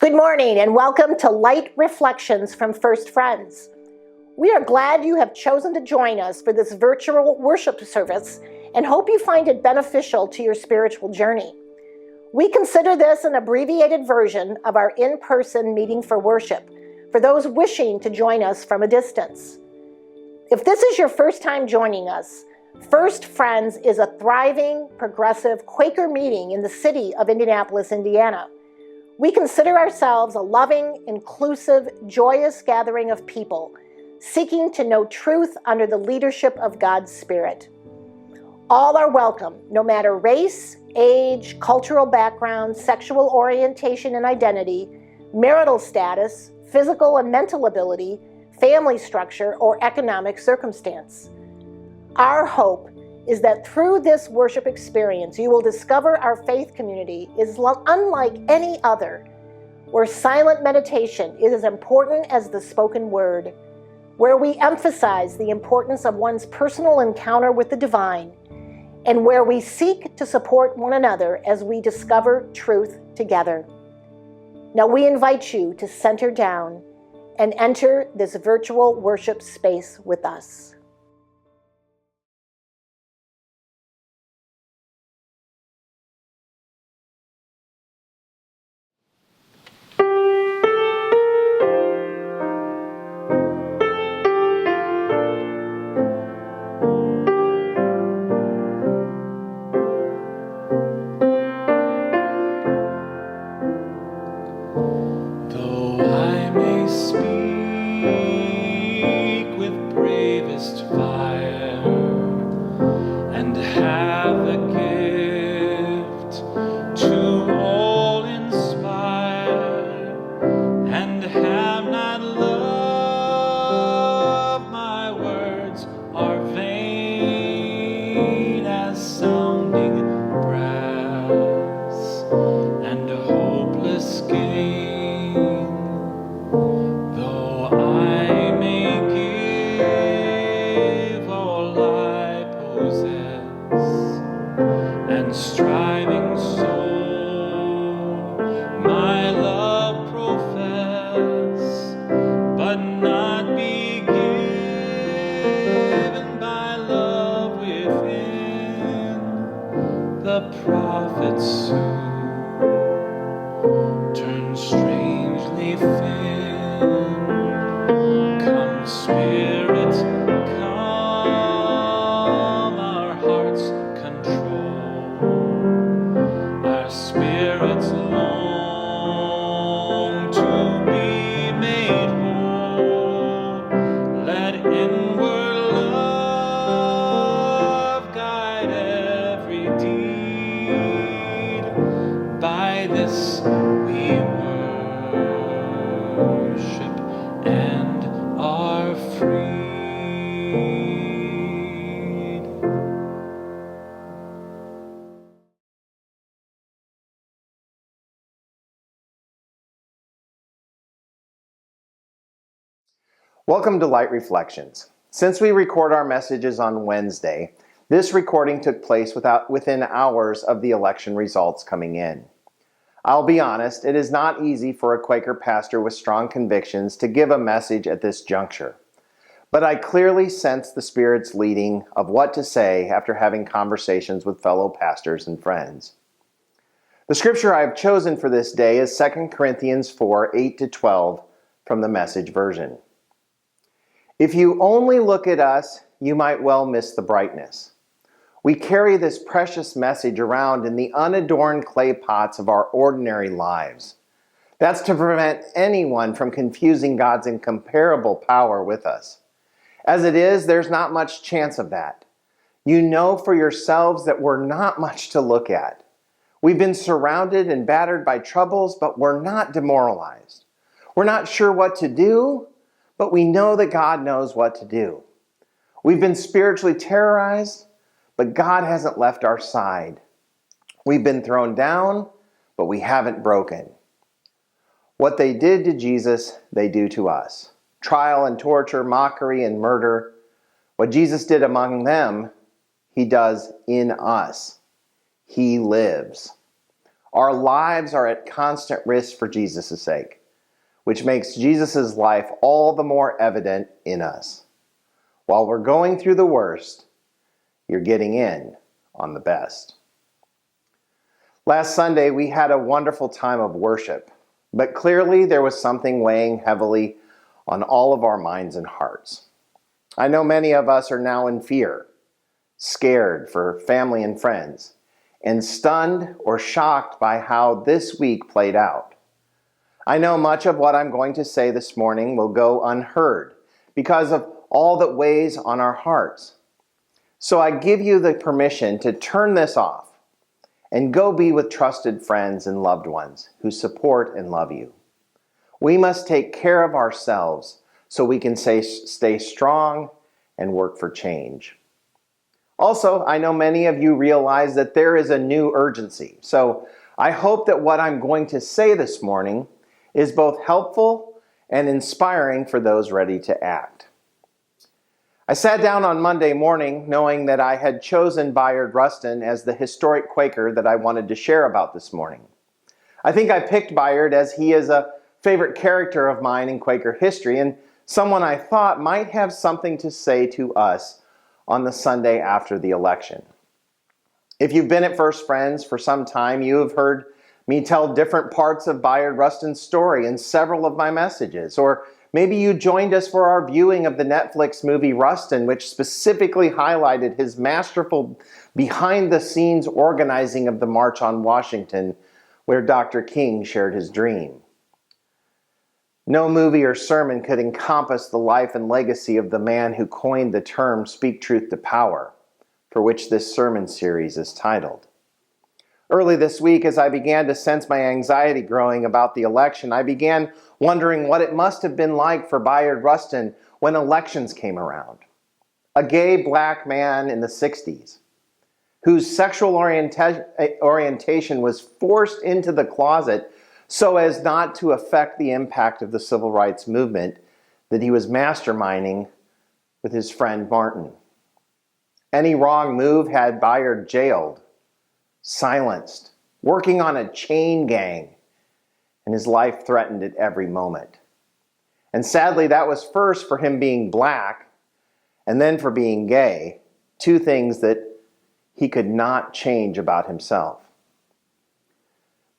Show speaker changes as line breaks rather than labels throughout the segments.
Good morning and welcome to Light Reflections from First Friends. We are glad you have chosen to join us for this virtual worship service and hope you find it beneficial to your spiritual journey. We consider this an abbreviated version of our in-person meeting for worship for those wishing to join us from a distance. If this is your first time joining us, First Friends is a thriving, progressive Quaker meeting in the city of Indianapolis, Indiana. We consider ourselves a loving, inclusive, joyous gathering of people seeking to know truth under the leadership of God's Spirit. All are welcome, no matter race, age, cultural background, sexual orientation and identity, marital status, physical and mental ability, family structure, or economic circumstance. Our hope is that through this worship experience, you will discover our faith community is unlike any other, where silent meditation is as important as the spoken word, where we emphasize the importance of one's personal encounter with the divine, and where we seek to support one another as we discover truth together. Now we invite you to center down and enter this virtual worship space with us.
Welcome to Light Reflections. Since we record our messages on Wednesday, this recording took place within hours of the election results coming in. I'll be honest, it is not easy for a Quaker pastor with strong convictions to give a message at this juncture. But I clearly sense the Spirit's leading of what to say after having conversations with fellow pastors and friends. The scripture I have chosen for this day is 2 Corinthians 4, 8-12 from the Message version. If you only look at us, you might well miss the brightness. We carry this precious message around in the unadorned clay pots of our ordinary lives. That's to prevent anyone from confusing God's incomparable power with us. As it is, there's not much chance of that. You know for yourselves that we're not much to look at. We've been surrounded and battered by troubles, but we're not demoralized. We're not sure what to do, but we know that God knows what to do. We've been spiritually terrorized, but God hasn't left our side. We've been thrown down, but we haven't broken. What they did to Jesus, they do to us. Trial and torture, mockery and murder. What Jesus did among them, he does in us. He lives. Our lives are at constant risk for Jesus' sake, which makes Jesus' life all the more evident in us. While we're going through the worst, you're getting in on the best. Last Sunday, we had a wonderful time of worship, but clearly there was something weighing heavily on all of our minds and hearts. I know many of us are now in fear, scared for family and friends, and stunned or shocked by how this week played out. I know much of what I'm going to say this morning will go unheard because of all that weighs on our hearts. So I give you the permission to turn this off and go be with trusted friends and loved ones who support and love you. We must take care of ourselves so we can stay strong and work for change. Also, I know many of you realize that there is a new urgency. So I hope that what I'm going to say this morning is both helpful and inspiring for those ready to act. I sat down on Monday morning knowing that I had chosen Bayard Rustin as the historic Quaker that I wanted to share about this morning. I think I picked Bayard as he is a favorite character of mine in Quaker history and someone I thought might have something to say to us on the Sunday after the election. If you've been at First Friends for some time, you have heard me tell different parts of Bayard Rustin's story in several of my messages, or maybe you joined us for our viewing of the Netflix movie Rustin, which specifically highlighted his masterful behind-the-scenes organizing of the March on Washington, where Dr. King shared his dream. No movie or sermon could encompass the life and legacy of the man who coined the term "Speak Truth to Power," for which this sermon series is titled. Early this week, as I began to sense my anxiety growing about the election, I began wondering what it must have been like for Bayard Rustin when elections came around. A gay black man in the 60s, whose sexual orientation was forced into the closet so as not to affect the impact of the civil rights movement that he was masterminding with his friend Martin. Any wrong move had Bayard jailed, silenced, working on a chain gang, and his life threatened at every moment. And sadly, that was first for him being black, and then for being gay, two things that he could not change about himself.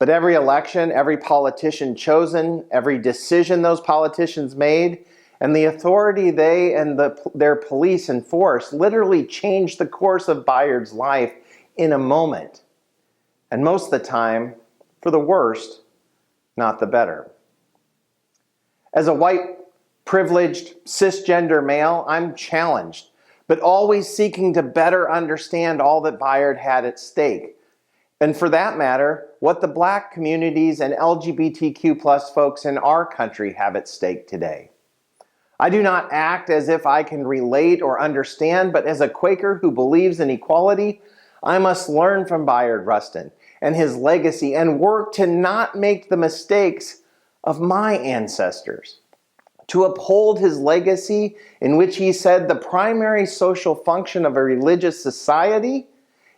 But every election, every politician chosen, every decision those politicians made, and the authority they and their police enforced literally changed the course of Bayard's life in a moment. And most of the time, for the worst, not the better. As a white, privileged, cisgender male, I'm challenged, but always seeking to better understand all that Bayard had at stake. And for that matter, what the black communities and LGBTQ+ folks in our country have at stake today. I do not act as if I can relate or understand, but as a Quaker who believes in equality, I must learn from Bayard Rustin and his legacy and work to not make the mistakes of my ancestors. To uphold his legacy in which he said the primary social function of a religious society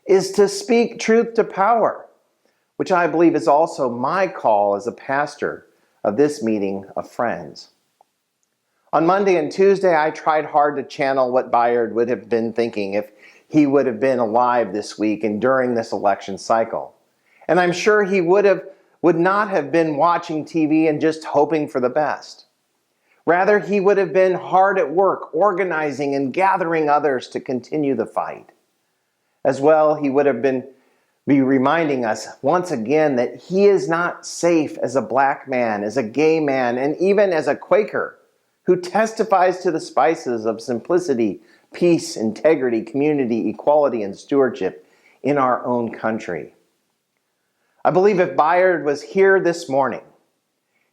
is to speak truth to power, which I believe is also my call as a pastor of this meeting of friends. On Monday and Tuesday, I tried hard to channel what Bayard would have been thinking if he would have been alive this week and during this election cycle. And I'm sure he would not have been watching TV and just hoping for the best. Rather, he would have been hard at work, organizing and gathering others to continue the fight. As well, he would have be reminding us once again that he is not safe as a black man, as a gay man, and even as a Quaker who testifies to the spices of simplicity, peace, integrity, community, equality, and stewardship in our own country. I believe if Bayard was here this morning,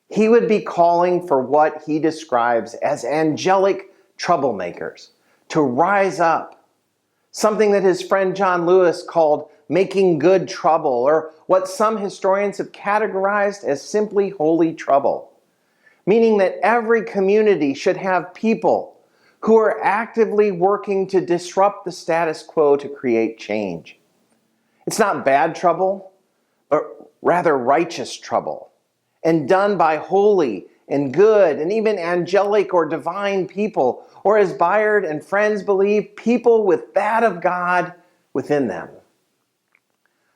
he would be calling for what he describes as angelic troublemakers to rise up. Something that his friend John Lewis called making good trouble, or what some historians have categorized as simply holy trouble. Meaning that every community should have people who are actively working to disrupt the status quo to create change. It's not bad trouble, rather righteous trouble, and done by holy and good and even angelic or divine people, or as Bayard and friends believe, people with that of God within them.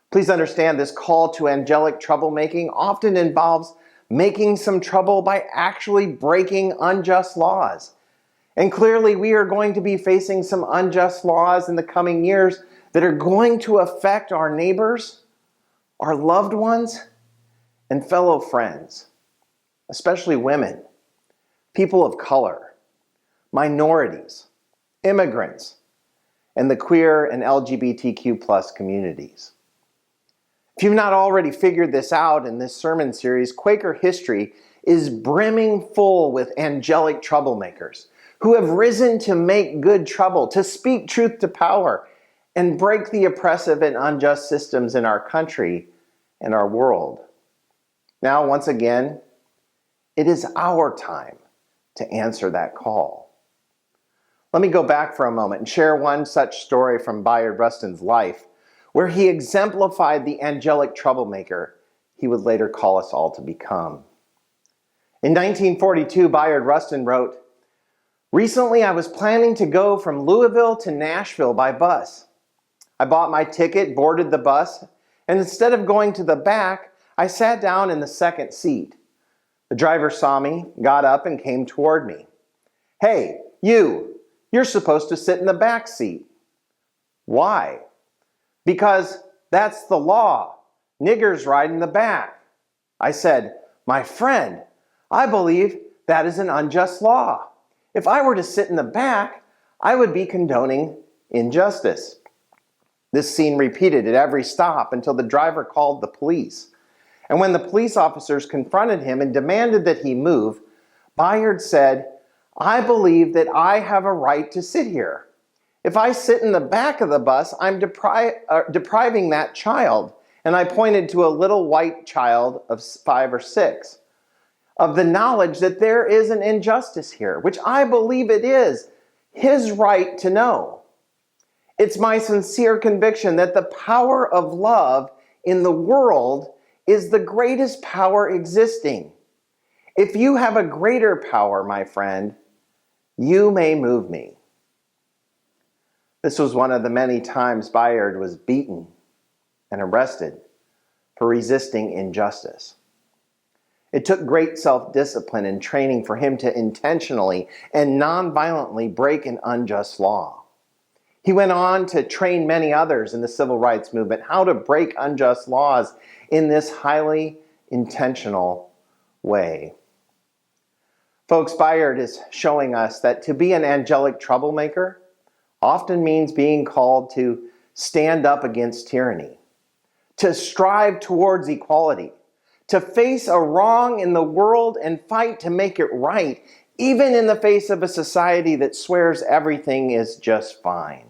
Please understand this call to angelic troublemaking often involves making some trouble by actually breaking unjust laws. And clearly we are going to be facing some unjust laws in the coming years that are going to affect our neighbors, our loved ones, and fellow friends, especially women, people of color, minorities, immigrants, and the queer and LGBTQ+ communities. If you've not already figured this out in this sermon series, Quaker history is brimming full with angelic troublemakers who have risen to make good trouble, to speak truth to power, and break the oppressive and unjust systems in our country and our world. Now, once again, it is our time to answer that call. Let me go back for a moment and share one such story from Bayard Rustin's life, where he exemplified the angelic troublemaker he would later call us all to become. In 1942, Bayard Rustin wrote, "Recently I was planning to go from Louisville to Nashville by bus. I bought my ticket, boarded the bus, and instead of going to the back, I sat down in the second seat. The driver saw me, got up, and came toward me. 'Hey, you're supposed to sit in the back seat.' 'Why?' 'Because that's the law. Niggers ride in the back.' I said, 'My friend, I believe that is an unjust law. If I were to sit in the back, I would be condoning injustice.' This scene repeated at every stop until the driver called the police. And when the police officers confronted him and demanded that he move, Bayard said, 'I believe that I have a right to sit here. If I sit in the back of the bus, I'm depriving that child,' and I pointed to a little white child of 5 or 6, 'of the knowledge that there is an injustice here, which I believe it is his right to know. It's my sincere conviction that the power of love in the world is the greatest power existing. If you have a greater power, my friend, you may move me.' This was one of the many times Bayard was beaten and arrested for resisting injustice. It took great self-discipline and training for him to intentionally and non-violently break an unjust law. He went on to train many others in the civil rights movement how to break unjust laws in this highly intentional way. Folks, Bayard is showing us that to be an angelic troublemaker often means being called to stand up against tyranny, to strive towards equality, to face a wrong in the world and fight to make it right, even in the face of a society that swears everything is just fine.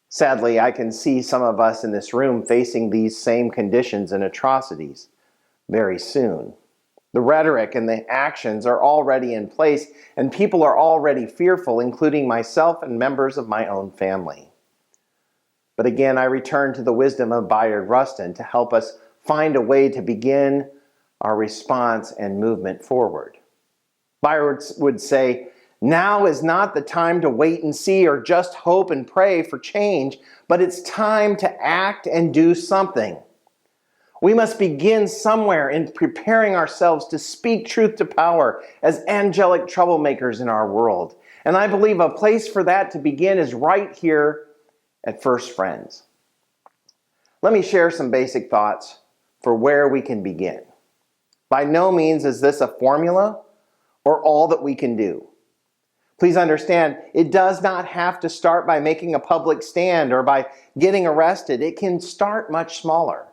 Sadly, I can see some of us in this room facing these same conditions and atrocities very soon. The rhetoric and the actions are already in place, and people are already fearful, including myself and members of my own family. But again, I return to the wisdom of Bayard Rustin to help us find a way to begin our response and movement forward. Bayard would say, "Now is not the time to wait and see or just hope and pray for change, but it's time to act and do something. We must begin somewhere in preparing ourselves to speak truth to power as angelic troublemakers in our world. And I believe a place for that to begin is right here at First Friends." Let me share some basic thoughts for where we can begin. By no means is this a formula or all that we can do. Please understand, it does not have to start by making a public stand or by getting arrested. It can start much smaller,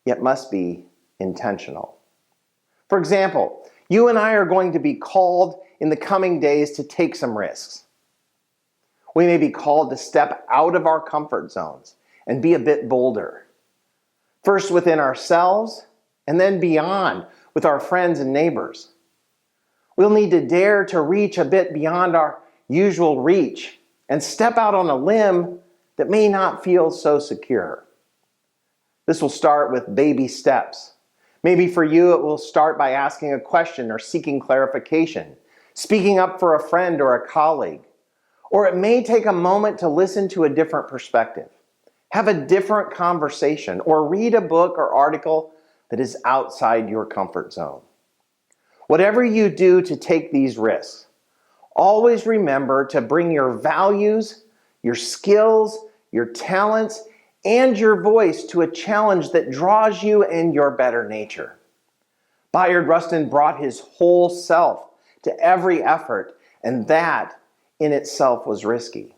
yet must be intentional. For example, you and I are going to be called in the coming days to take some risks. We may be called to step out of our comfort zones and be a bit bolder. First within ourselves, and then beyond with our friends and neighbors. We'll need to dare to reach a bit beyond our usual reach and step out on a limb that may not feel so secure. This will start with baby steps. Maybe for you, it will start by asking a question or seeking clarification, speaking up for a friend or a colleague. Or it may take a moment to listen to a different perspective, have a different conversation, or read a book or article that is outside your comfort zone. Whatever you do to take these risks, always remember to bring your values, your skills, your talents, and your voice to a challenge that draws you and your better nature. Bayard Rustin brought his whole self to every effort, and that in itself was risky.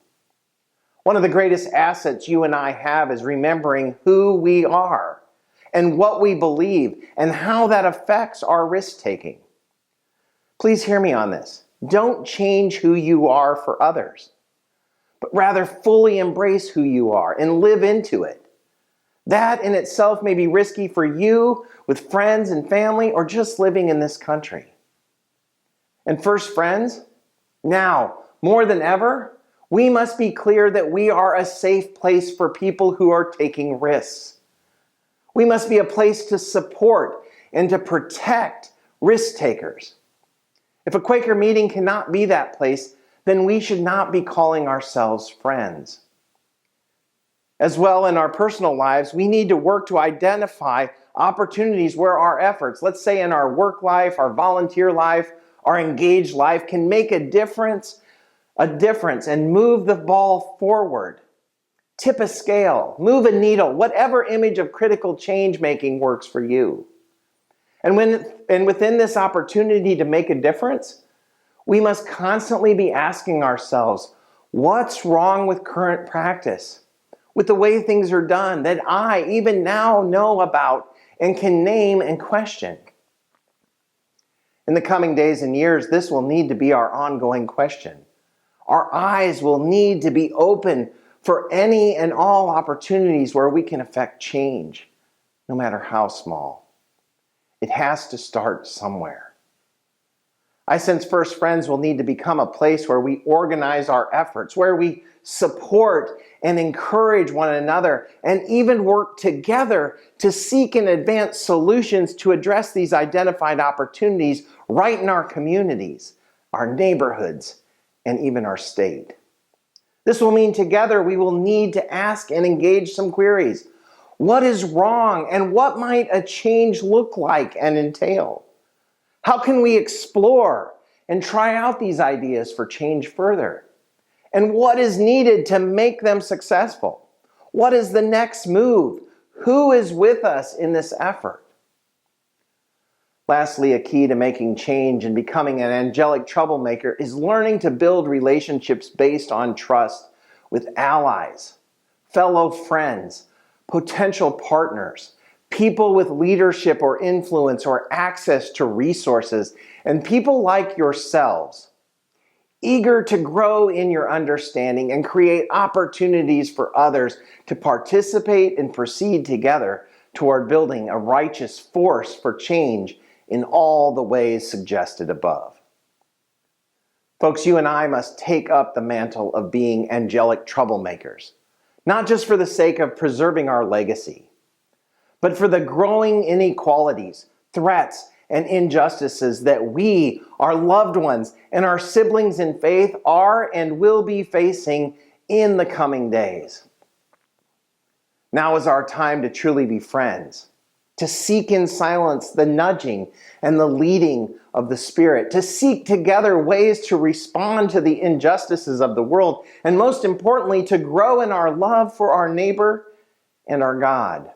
One of the greatest assets you and I have is remembering who we are and what we believe and how that affects our risk-taking. Please hear me on this. Don't change who you are for others, but rather fully embrace who you are and live into it. That in itself may be risky for you, with friends and family, or just living in this country. And first, friends, now, more than ever, we must be clear that we are a safe place for people who are taking risks. We must be a place to support and to protect risk takers. If a Quaker meeting cannot be that place, then we should not be calling ourselves friends. As well, in our personal lives, we need to work to identify opportunities where our efforts, let's say in our work life, our volunteer life, our engaged life, can make a difference and move the ball forward. Tip a scale, move a needle, whatever image of critical change making works for you. And within this opportunity to make a difference, we must constantly be asking ourselves, what's wrong with current practice, with the way things are done that I even now know about and can name and question? In the coming days and years, this will need to be our ongoing question. Our eyes will need to be open for any and all opportunities where we can affect change, no matter how small. It has to start somewhere. I sense First Friends will need to become a place where we organize our efforts, where we support and encourage one another, and even work together to seek and advance solutions to address these identified opportunities right in our communities, our neighborhoods, and even our state. This will mean together we will need to ask and engage some queries. What is wrong, and what might a change look like and entail? How can we explore and try out these ideas for change further? And what is needed to make them successful? What is the next move? Who is with us in this effort? Lastly, a key to making change and becoming an angelic troublemaker is learning to build relationships based on trust with allies, fellow friends, potential partners, people with leadership or influence or access to resources, and people like yourselves, eager to grow in your understanding and create opportunities for others to participate and proceed together toward building a righteous force for change in all the ways suggested above. Folks, you and I must take up the mantle of being angelic troublemakers, not just for the sake of preserving our legacy, but for the growing inequalities, threats, and injustices that we, our loved ones, and our siblings in faith are and will be facing in the coming days. Now is our time to truly be friends, to seek in silence the nudging and the leading of the Spirit, to seek together ways to respond to the injustices of the world, and most importantly, to grow in our love for our neighbor and our God.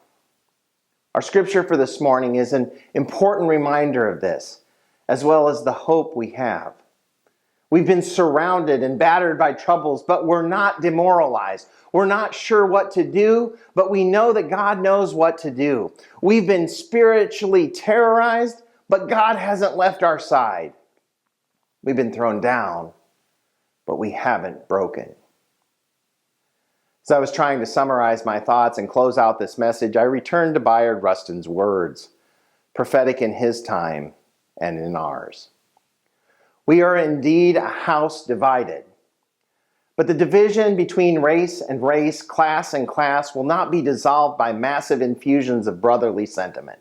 Our scripture for this morning is an important reminder of this, as well as the hope we have. We've been surrounded and battered by troubles, but we're not demoralized. We're not sure what to do, but we know that God knows what to do. We've been spiritually terrorized, but God hasn't left our side. We've been thrown down, but we haven't broken. As I was trying to summarize my thoughts and close out this message, I returned to Bayard Rustin's words, prophetic in his time and in ours. We are indeed a house divided, But the division between race and race, class and class, will not be dissolved by massive infusions of brotherly sentiment.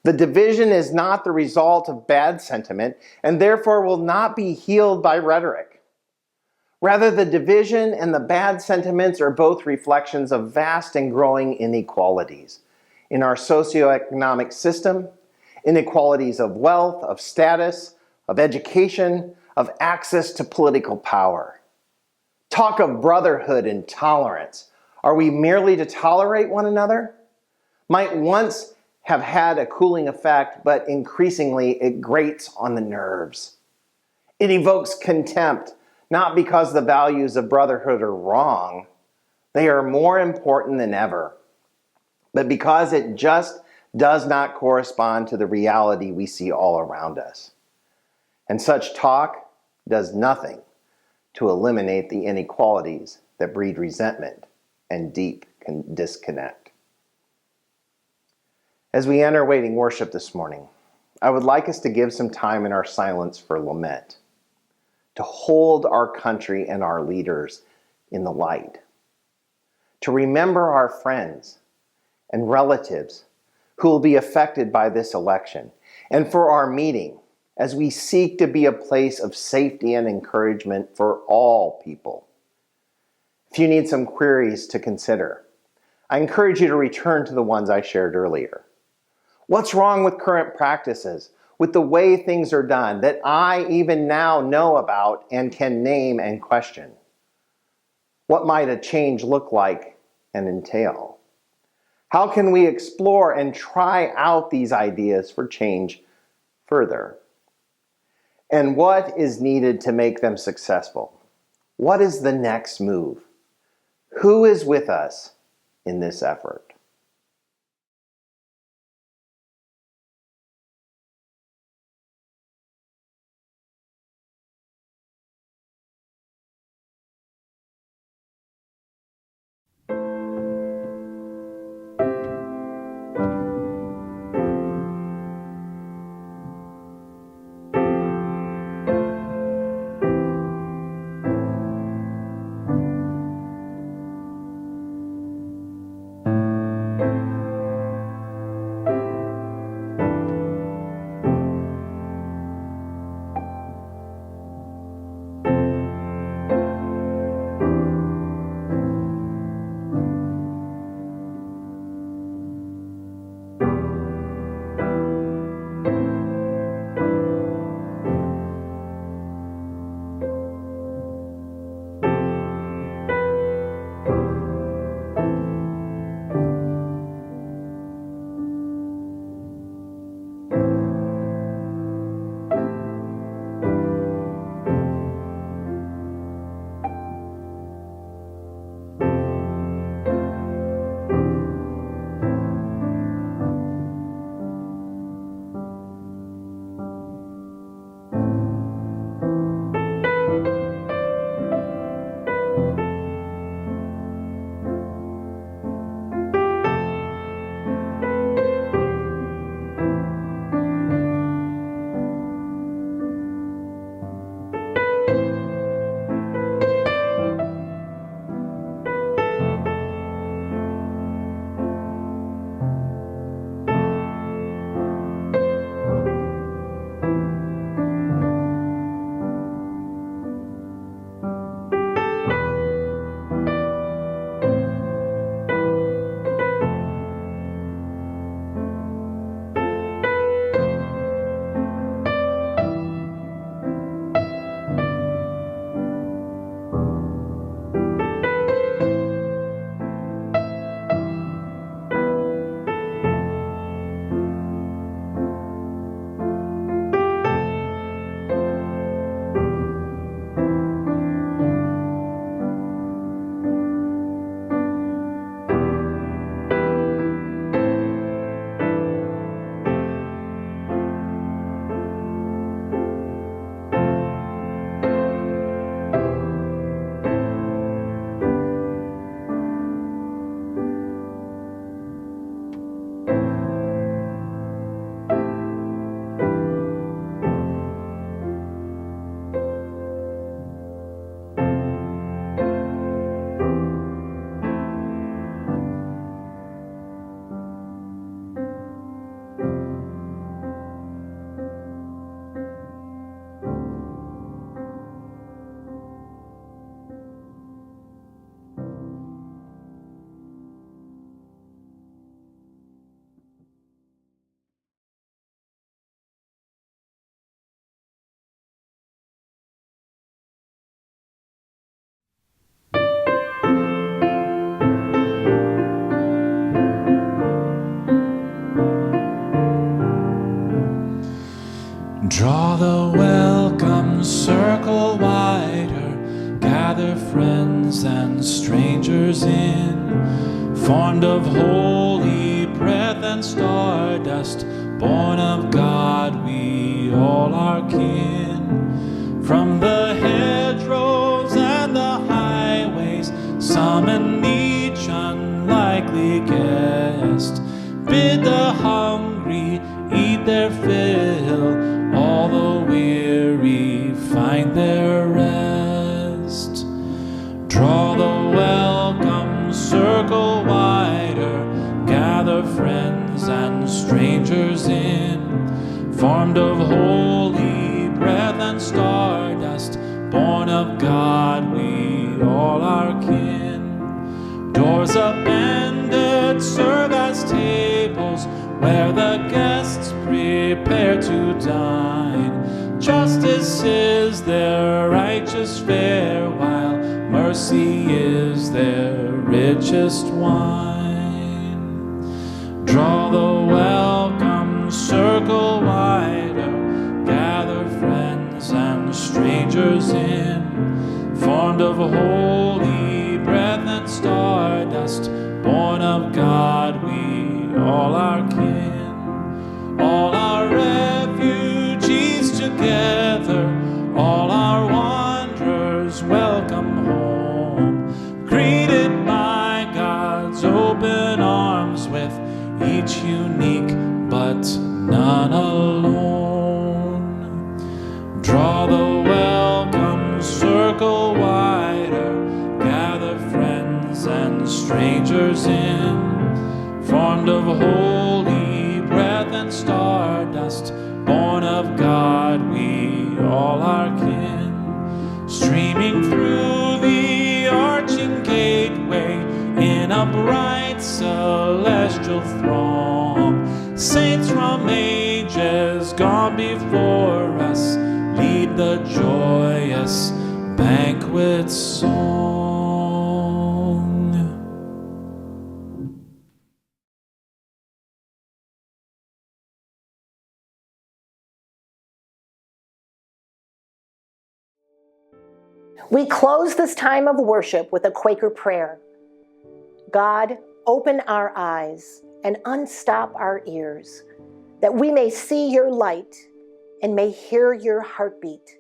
The division is not the result of bad sentiment and therefore will not be healed by rhetoric. Rather, the division and the bad sentiments are both reflections of vast and growing inequalities in our socioeconomic system, inequalities of wealth, of status, of education, of access to political power. Talk of brotherhood and tolerance. Are we merely to tolerate one another? Might once have had a cooling effect, but increasingly it grates on the nerves. It evokes contempt, not because the values of brotherhood are wrong. They are more important than ever, but because it just does not correspond to the reality we see all around us. And such talk does nothing to eliminate the inequalities that breed resentment and deep disconnect. As we enter waiting worship this morning, I would like us to give some time in our silence for lament, to hold our country and our leaders in the light, to remember our friends and relatives who will be affected by this election, and for our meeting as we seek to be a place of safety and encouragement for all people. If you need some queries to consider, I encourage you to return to the ones I shared earlier. What's wrong with current practices, with the way things are done that I even now know about and can name and question? What might a change look like and entail? How can we explore and try out these ideas for change further? And what is needed to make them successful? What is the next move? Who is with us in this effort?
Draw the welcome circle wider, gather friends and strangers in, formed of holy breath and stardust, born of God, we all are kin. From the hedgerows and the highways, summon each unlikely guest, bid the hungry eat their fill, all the weary find their rest. Draw the welcome circle wider, gather friends and strangers in, formed of holy breath and stardust, born of God, we all are kin. Doors upended serve as tables, where the guests prepare to dine. Justice is their righteous fare, while mercy is their richest wine. Draw the welcome circle wider, gather friends and strangers in, formed of holy breath and stardust, born of God, we all are kin. All our refugees together, all our wanderers welcome home, greeted by God's open arms, with each unique but none alone. Draw the welcome circle wider, gather friends and strangers in, formed of holy breath and stardust, born of God, we all are kin. Streaming through the arching gateway in a bright celestial throng, saints from ages gone before us lead the joyous banquet song.
We close this time of worship with a Quaker prayer. God, open our eyes and unstop our ears, that we may see your light and may hear your heartbeat,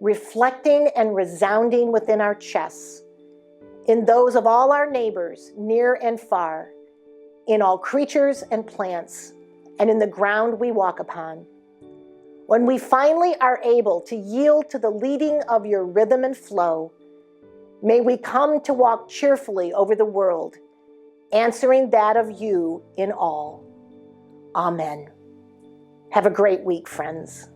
reflecting and resounding within our chests, in those of all our neighbors, near and far, in all creatures and plants, and in the ground we walk upon. When we finally are able to yield to the leading of your rhythm and flow, may we come to walk cheerfully over the world, answering that of you in all. Amen. Have a great week, friends.